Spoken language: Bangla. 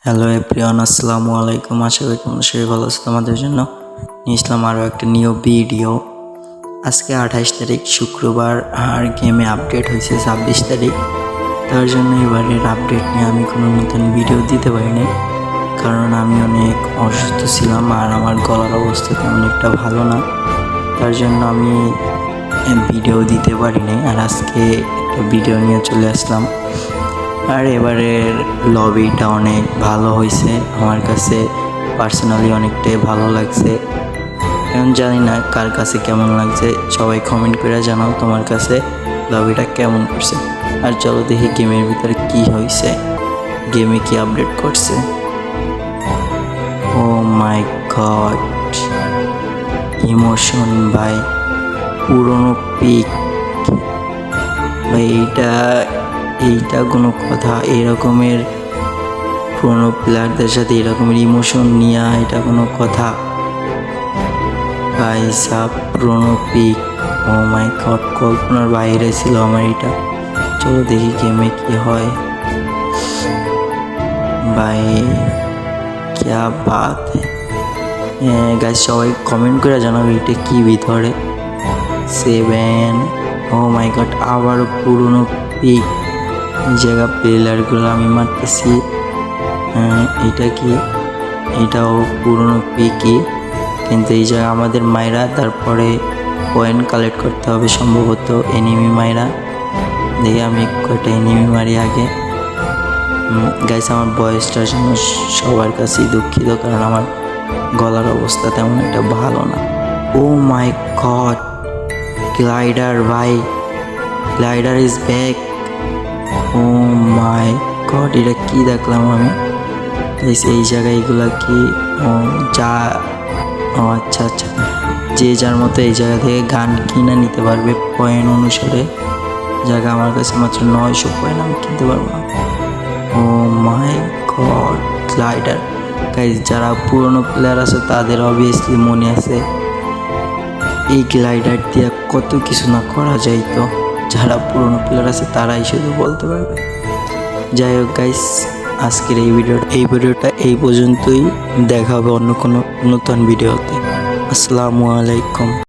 হ্যালো এভরিওয়ান, আসসালামু আলাইকুম। আশা করি তোমরা সবাই ভালো আছো। তোমাদের জন্য নিয়ে আসলাম আরও একটা নিউ ভিডিও। আজকে 28 তারিখ শুক্রবার, আর গেমে আপডেট হয়েছে 26 তারিখ। তার জন্য এবারের আপডেট নিয়ে আমি কোনো নতুন ভিডিও দিতে পারিনি, কারণ আমি অনেক অসুস্থ ছিলাম আর আমার গলার অবস্থা তেমন একটা ভালো না। তার জন্য আমি ভিডিও দিতে পারিনি, আর আজকে একটা ভিডিও নিয়ে চলে আসলাম। আর এবারের লবিটা অনেক ভালো হয়েছে, আমার কাছে পার্সোনালি অনেকটাই ভালো লাগছে। এখন জানি না কার কাছে কেমন লাগছে, সবাই কমেন্ট করে জানাও তোমার কাছে লবিটা কেমন করছে। আর চলো দেখি গেমের ভিতরে কি হয়েছে, গেমে কি আপডেট করছে। ও মাই গড, ইমোশন ভাই, পুরনো পিক ভাই। এইটা কোনো কথা? এরকমের পুরোনো প্লেয়ারদের সাথে এরকমের ইমোশন নিয়ে এটা কোনো কথা? ভাই সাব, পুরোনো পিক, ও মাই গড, কল্পনার বাইরে ছিল আমার এটা। চলো দেখি গেমে কি হয়। ভাই ক্যা বাত হ্যাঁ গাইস, সবাই কমেন্ট করে জানাবো এটা কি ভিতরে। 7, ও মাই গড, আবারও পুরোনো পিক। এই জায়গা প্লেয়ারগুলো আমি মারতেছি। এটা কি? এটাও পুরনো পিকই, কিন্তু এই জায়গা আমাদের মাইরা তারপরে পয়েন্ট কালেক্ট করতে হবে সম্ভবত, এনিমি মাইরা। দেখি আমি কয়টা এনিমি মারি আগে। গাইস, আমার বয়সটার জন্য সবার কাছেই দুঃখিত, কারণ আমার গলার অবস্থা তেমন একটা ভালো না। ও মাই গড, গ্লাইডার ভাই, glider is back. Oh my god, এটা কি দেখলাম আমি? এই জায়গায় এগুলা কি? ও আচ্ছা, যে যার মতো এই জায়গা থেকে গান কিনে নিতে পারবে পয়েন্ট অনুসারে। জায়গা আমার কাছে মাত্র 900 পয়েন্ট, আমি কিনতে পারবো না। Oh my god, glider. Guys, যারা পুরনো প্লেয়ার আছে তাদের অবভিয়াসলি মনে আছে এই গ্লাইডার দিয়ে কত কিছু না করা যায়। তো যারা পুরনো প্লেয়ার আছে তারাই শুধু বলতে পারবে। যাই হোক গাইস, আজকের এই ভিডিওটা এই পর্যন্তই। দেখা হবে অন্য কোনো নতুন ভিডিওতে। আসসালামু আলাইকুম।